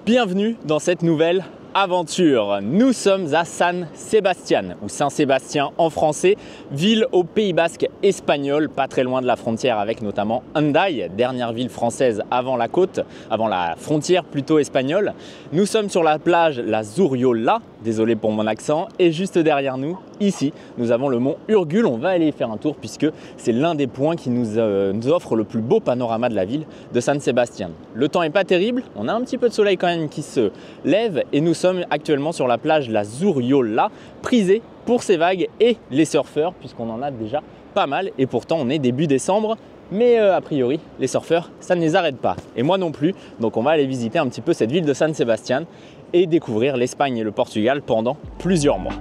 Bienvenue dans cette nouvelle aventure. Nous sommes à San Sebastián, ou Saint-Sébastien en français, ville au Pays Basque espagnol, pas très loin de la frontière avec notamment Hendaye, dernière ville française avant la côte, avant la frontière plutôt espagnole. Nous sommes sur la plage La Zurriola, désolé pour mon accent, et juste derrière nous, ici, nous avons le mont Urgull. On va aller y faire un tour puisque c'est l'un des points qui nous offre le plus beau panorama de la ville de San Sebastián. Le temps n'est pas terrible, on a un petit peu de soleil quand même qui se lève et nous sommes actuellement sur la plage La Zurriola, prisée pour ses vagues et les surfeurs puisqu'on en a déjà pas mal et pourtant on est début décembre. Mais a priori, les surfeurs, ça ne les arrête pas. Et moi non plus. Donc on va aller visiter un petit peu cette ville de San Sebastián et découvrir l'Espagne et le Portugal pendant plusieurs mois.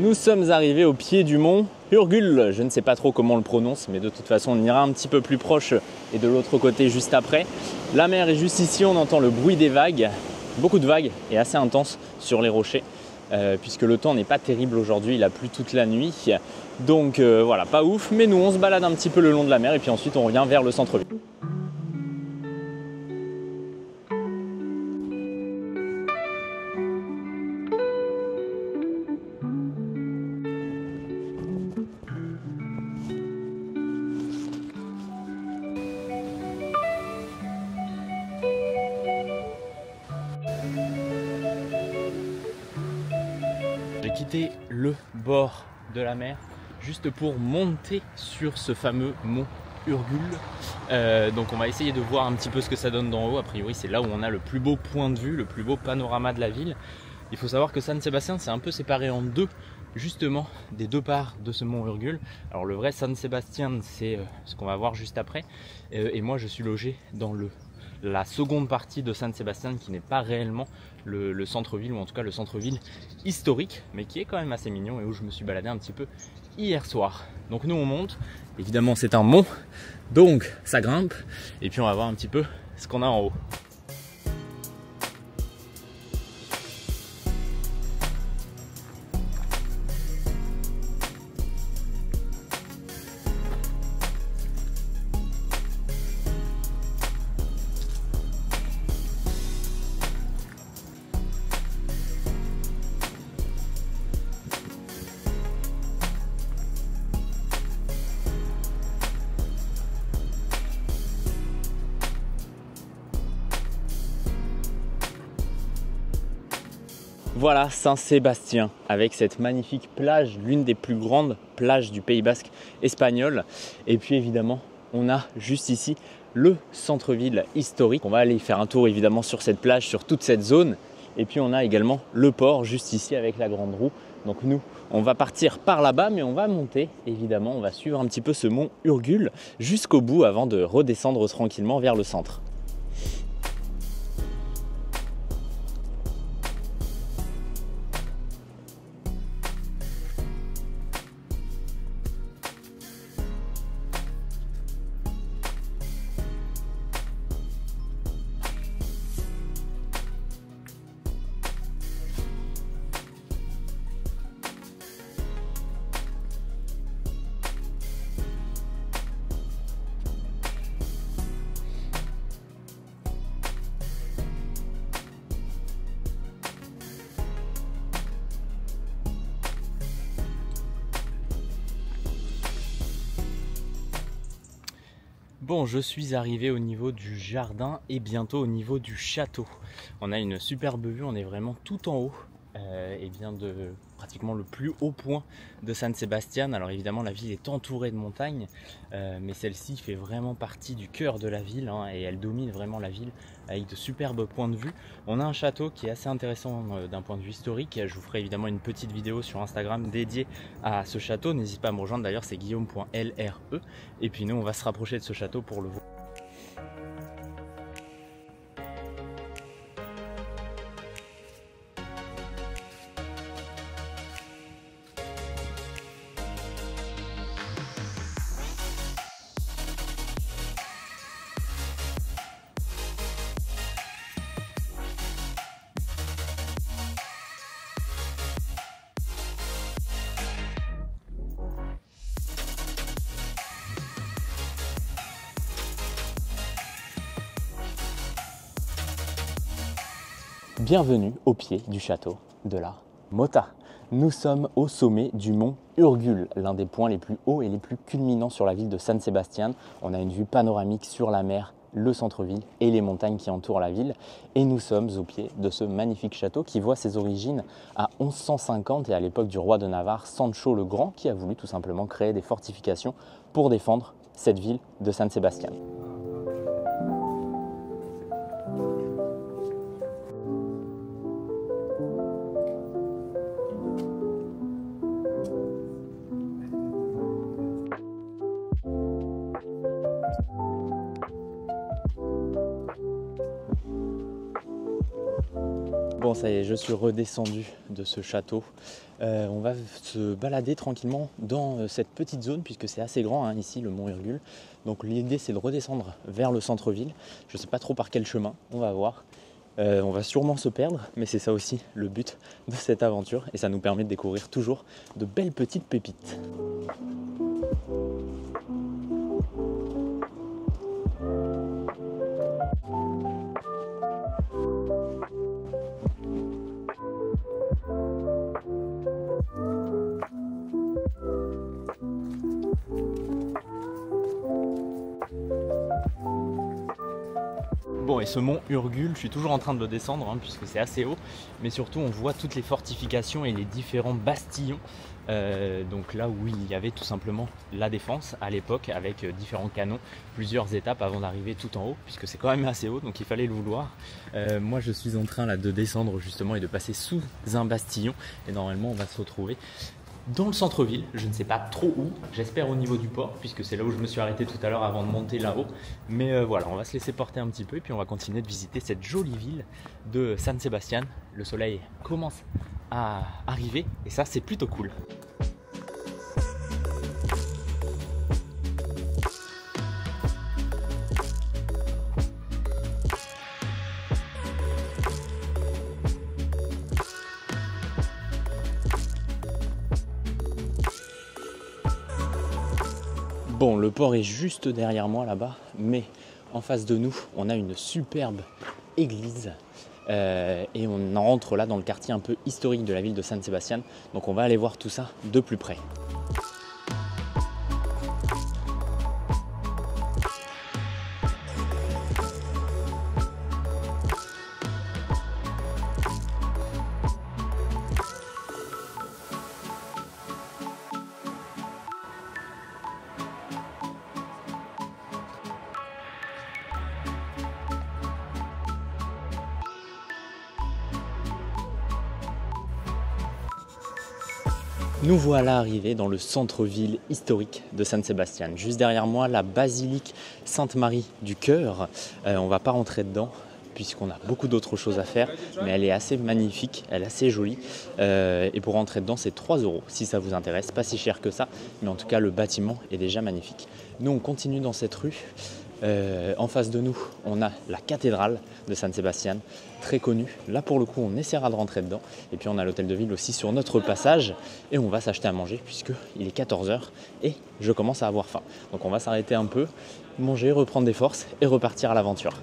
Nous sommes arrivés au pied du mont Urgull. Je ne sais pas trop comment on le prononce, mais de toute façon on ira un petit peu plus proche et de l'autre côté juste après. La mer est juste ici, on entend le bruit des vagues, beaucoup de vagues et assez intense sur les rochers, puisque le temps n'est pas terrible aujourd'hui, il a plu toute la nuit. Donc voilà, pas ouf, mais nous on se balade un petit peu le long de la mer et puis ensuite on revient vers le centre-ville. J'ai quitté le bord de la mer juste pour monter sur ce fameux mont Urgull. Donc on va essayer de voir un petit peu ce que ça donne d'en haut. A priori c'est là où on a le plus beau point de vue, le plus beau panorama de la ville. Il faut savoir que San Sebastián c'est un peu séparé en deux, justement des deux parts de ce mont Urgull. Alors le vrai San Sebastián c'est ce qu'on va voir juste après. Et moi je suis logé dans la seconde partie de San Sebastián qui n'est pas réellement le centre-ville, ou en tout cas le centre-ville historique, mais qui est quand même assez mignon et où je me suis baladé un petit peu hier soir. Donc nous on monte, évidemment c'est un mont, donc ça grimpe, et puis on va voir un petit peu ce qu'on a en haut. Voilà Saint-Sébastien avec cette magnifique plage, l'une des plus grandes plages du Pays Basque espagnol. Et puis évidemment, on a juste ici le centre-ville historique. On va aller faire un tour évidemment sur cette plage, sur toute cette zone. Et puis on a également le port juste ici avec la grande roue. Donc nous, on va partir par là-bas, mais on va monter évidemment. On va suivre un petit peu ce mont Urgull jusqu'au bout avant de redescendre tranquillement vers le centre. Bon, je suis arrivé au niveau du jardin et bientôt au niveau du château. On a une superbe vue, on est vraiment tout en haut et vient de pratiquement le plus haut point de San Sebastián. Alors évidemment la ville est entourée de montagnes, mais celle-ci fait vraiment partie du cœur de la ville, hein, et elle domine vraiment la ville avec de superbes points de vue. On a un château qui est assez intéressant d'un point de vue historique. Je vous ferai évidemment une petite vidéo sur Instagram dédiée à ce château. N'hésitez pas à me rejoindre, d'ailleurs c'est guillaume.lre. Et puis nous on va se rapprocher de ce château pour le voir. Bienvenue au pied du château de la Mota. Nous sommes au sommet du mont Urgul, l'un des points les plus hauts et les plus culminants sur la ville de San Sebastián. On a une vue panoramique sur la mer, le centre-ville et les montagnes qui entourent la ville. Et nous sommes au pied de ce magnifique château qui voit ses origines à 1150 et à l'époque du roi de Navarre, Sancho le Grand, qui a voulu tout simplement créer des fortifications pour défendre cette ville de San Sebastián. Bon, ça y est, je suis redescendu de ce château. On va se balader tranquillement dans cette petite zone puisque c'est assez grand, hein, ici, le mont Urgul. Donc l'idée c'est de redescendre vers le centre-ville. Je ne sais pas trop par quel chemin, on va voir. On va sûrement se perdre, mais c'est ça aussi le but de cette aventure et ça nous permet de découvrir toujours de belles petites pépites. Bon, et ce mont Urgul, je suis toujours en train de le descendre hein, puisque c'est assez haut, mais surtout on voit toutes les fortifications et les différents bastillons. Donc là où il y avait tout simplement la défense à l'époque avec différents canons, plusieurs étapes avant d'arriver tout en haut, puisque c'est quand même assez haut, donc il fallait le vouloir. Moi je suis en train là de descendre justement et de passer sous un bastillon, et normalement on va se retrouver dans le centre-ville, je ne sais pas trop où, j'espère au niveau du port, puisque c'est là où je me suis arrêté tout à l'heure avant de monter là-haut. Mais voilà, on va se laisser porter un petit peu et puis on va continuer de visiter cette jolie ville de San Sebastián. Le soleil commence à arriver et ça c'est plutôt cool. Bon, le port est juste derrière moi là-bas, mais en face de nous, on a une superbe église et on rentre là dans le quartier un peu historique de la ville de San Sebastián. Donc on va aller voir tout ça de plus près. Nous voilà arrivés dans le centre-ville historique de San Sebastián. Juste derrière moi, la basilique Sainte-Marie du Cœur. On ne va pas rentrer dedans puisqu'on a beaucoup d'autres choses à faire, mais elle est assez magnifique, elle est assez jolie. Et pour rentrer dedans, c'est 3 € si ça vous intéresse. Pas si cher que ça, mais en tout cas, le bâtiment est déjà magnifique. Nous, on continue dans cette rue. En face de nous, on a la cathédrale de San Sebastián, très connue. Là, pour le coup, on essaiera de rentrer dedans. Et puis, on a l'hôtel de ville aussi sur notre passage. Et on va s'acheter à manger puisqu'il est 14 h et je commence à avoir faim. Donc, on va s'arrêter un peu, manger, reprendre des forces et repartir à l'aventure.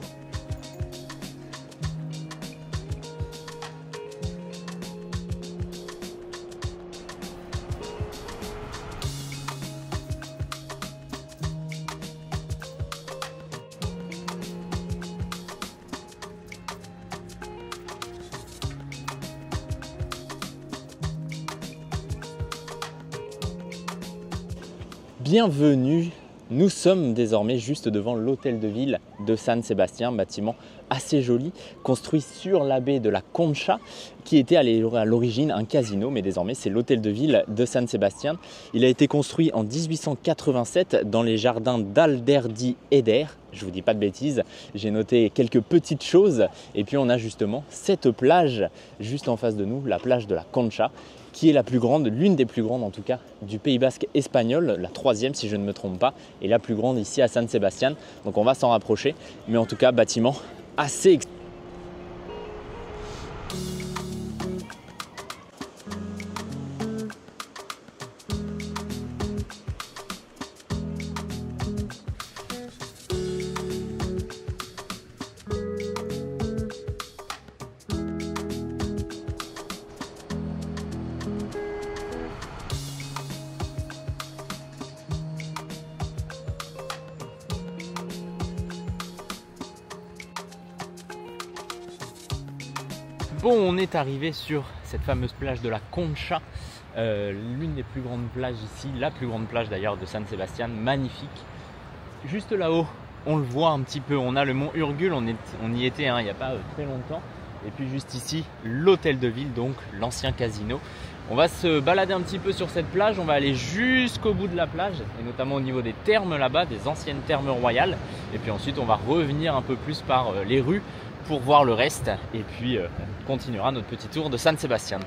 Bienvenue, nous sommes désormais juste devant l'hôtel de ville de San Sebastián, bâtiment assez joli, construit sur la baie de la Concha, qui était à l'origine un casino, mais désormais c'est l'hôtel de ville de San Sebastián. Il a été construit en 1887 dans les jardins d'Alderdi Eder. Je ne vous dis pas de bêtises, j'ai noté quelques petites choses. Et puis on a justement cette plage juste en face de nous, la plage de la Concha, qui est la plus grande, l'une des plus grandes en tout cas, du Pays Basque espagnol, la troisième si je ne me trompe pas, et la plus grande ici à San Sebastián. Donc on va s'en rapprocher, mais en tout cas bâtiment assez Bon, on est arrivé sur cette fameuse plage de la Concha, l'une des plus grandes plages ici, la plus grande plage d'ailleurs de San Sebastián, magnifique. Juste là-haut, on le voit un petit peu, on a le mont Urgul, on y était il n'y a pas très longtemps. Et puis juste ici, l'hôtel de ville, donc l'ancien casino. On va se balader un petit peu sur cette plage, on va aller jusqu'au bout de la plage, et notamment au niveau des thermes là-bas, des anciennes thermes royales. Et puis ensuite, on va revenir un peu plus par les rues pour voir le reste, et puis on continuera notre petit tour de San Sebastián.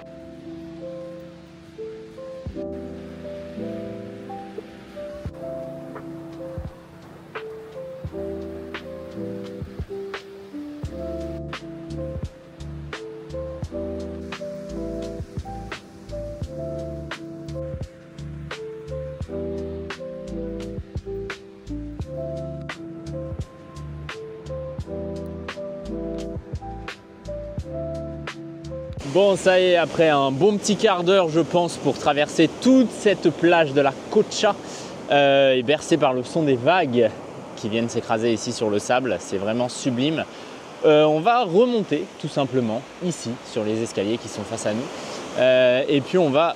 Bon, ça y est, après un bon petit quart d'heure, je pense, pour traverser toute cette plage de la Concha, et bercée par le son des vagues qui viennent s'écraser ici sur le sable, c'est vraiment sublime. On va remonter tout simplement ici sur les escaliers qui sont face à nous, et puis on va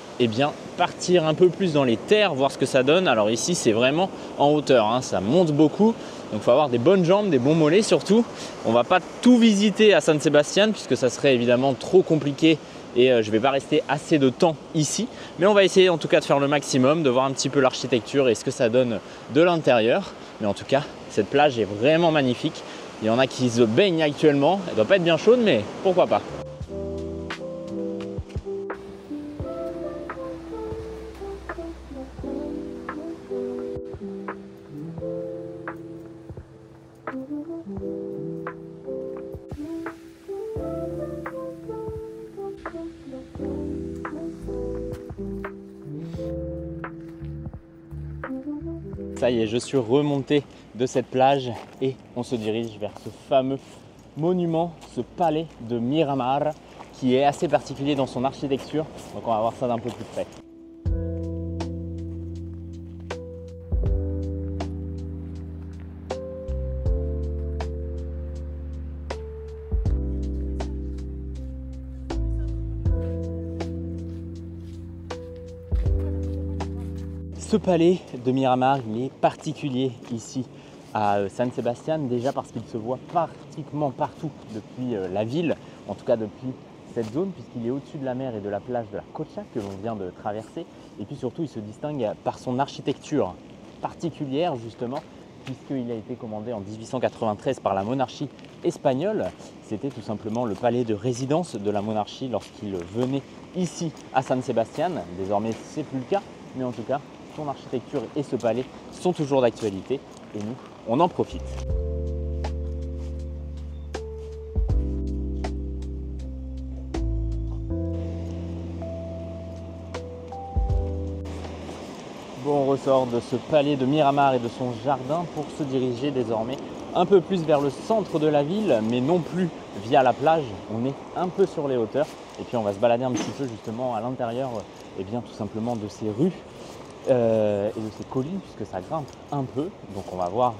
partir un peu plus dans les terres, voir ce que ça donne. Alors ici c'est vraiment en hauteur, hein, ça monte beaucoup. Donc il faut avoir des bonnes jambes, des bons mollets surtout. On ne va pas tout visiter à San Sebastián puisque ça serait évidemment trop compliqué et je ne vais pas rester assez de temps ici. Mais on va essayer en tout cas de faire le maximum, de voir un petit peu l'architecture et ce que ça donne de l'intérieur. Mais en tout cas, cette plage est vraiment magnifique. Il y en a qui se baignent actuellement. Elle ne doit pas être bien chaude, mais pourquoi pas. Ça y est, je suis remonté de cette plage et on se dirige vers ce fameux monument, ce palais de Miramar qui est assez particulier dans son architecture. Donc on va voir ça d'un peu plus près. Ce palais de Miramar, il est particulier ici à San Sebastián, déjà parce qu'il se voit pratiquement partout depuis la ville, en tout cas depuis cette zone, puisqu'il est au-dessus de la mer et de la plage de la Concha que l'on vient de traverser. Et puis surtout, il se distingue par son architecture particulière justement, puisqu'il a été commandé en 1893 par la monarchie espagnole. C'était tout simplement le palais de résidence de la monarchie lorsqu'il venait ici à San Sebastián. Désormais, c'est plus le cas, mais en tout cas, son architecture et ce palais sont toujours d'actualité et nous, on en profite. Bon, on ressort de ce palais de Miramar et de son jardin pour se diriger désormais un peu plus vers le centre de la ville, mais non plus via la plage. On est un peu sur les hauteurs et puis on va se balader un petit peu justement à l'intérieur, et bien tout simplement de ces rues et de ces collines, puisque ça grimpe un peu. Donc on va voir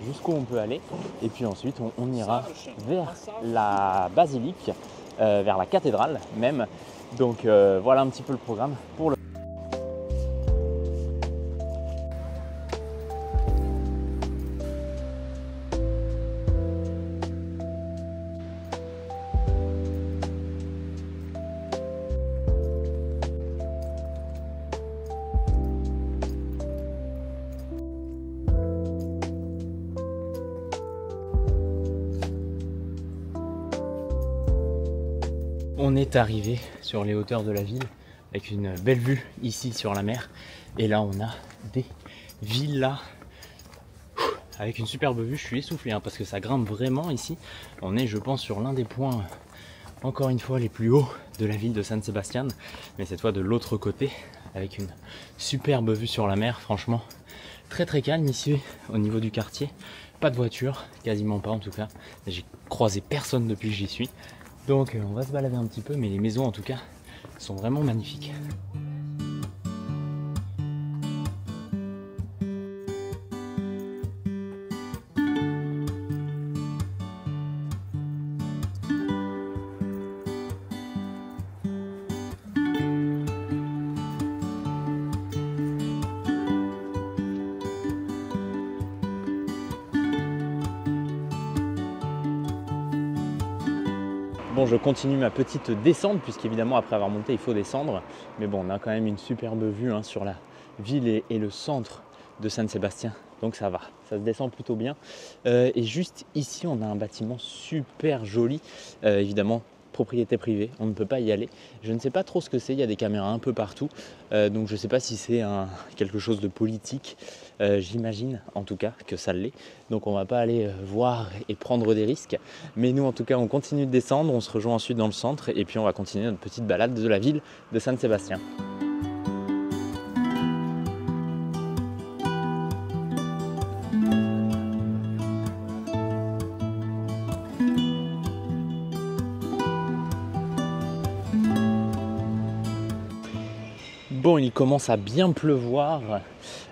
jusqu'où on peut aller et puis ensuite on ira vers la basilique, vers la cathédrale même. Donc voilà un petit peu le programme pour le... On est arrivé sur les hauteurs de la ville avec une belle vue ici sur la mer. Et là, on a des villas avec une superbe vue. Je suis essoufflé parce que ça grimpe vraiment ici. On est, je pense, sur l'un des points, encore une fois, les plus hauts de la ville de San Sebastián. Mais cette fois de l'autre côté, avec une superbe vue sur la mer. Franchement, très très calme ici au niveau du quartier. Pas de voiture, quasiment pas en tout cas. J'ai croisé personne depuis que j'y suis. Donc on va se balader un petit peu, mais les maisons en tout cas sont vraiment magnifiques. Bon, je continue ma petite descente puisqu'évidemment après avoir monté il faut descendre. Mais bon, on a quand même une superbe vue sur la ville et le centre de San Sebastián. Donc ça va, ça se descend plutôt bien. Et juste ici, on a un bâtiment super joli. Évidemment, propriété privée, on ne peut pas y aller. Je ne sais pas trop ce que c'est, il y a des caméras un peu partout. Donc je ne sais pas si c'est quelque chose de politique. J'imagine en tout cas que ça l'est. Donc on ne va pas aller voir et prendre des risques. Mais nous en tout cas on continue de descendre, on se rejoint ensuite dans le centre et puis on va continuer notre petite balade de la ville de San Sebastián. Bon, il commence à bien pleuvoir,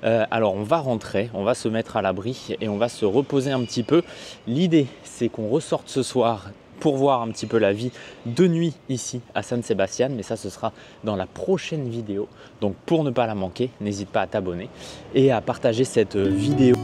alors on va rentrer, on va se mettre à l'abri et on va se reposer un petit peu. L'idée c'est qu'on ressorte ce soir pour voir un petit peu la vie de nuit ici à San Sebastián, mais ça ce sera dans la prochaine vidéo. Donc pour ne pas la manquer, n'hésite pas à t'abonner et à partager cette vidéo.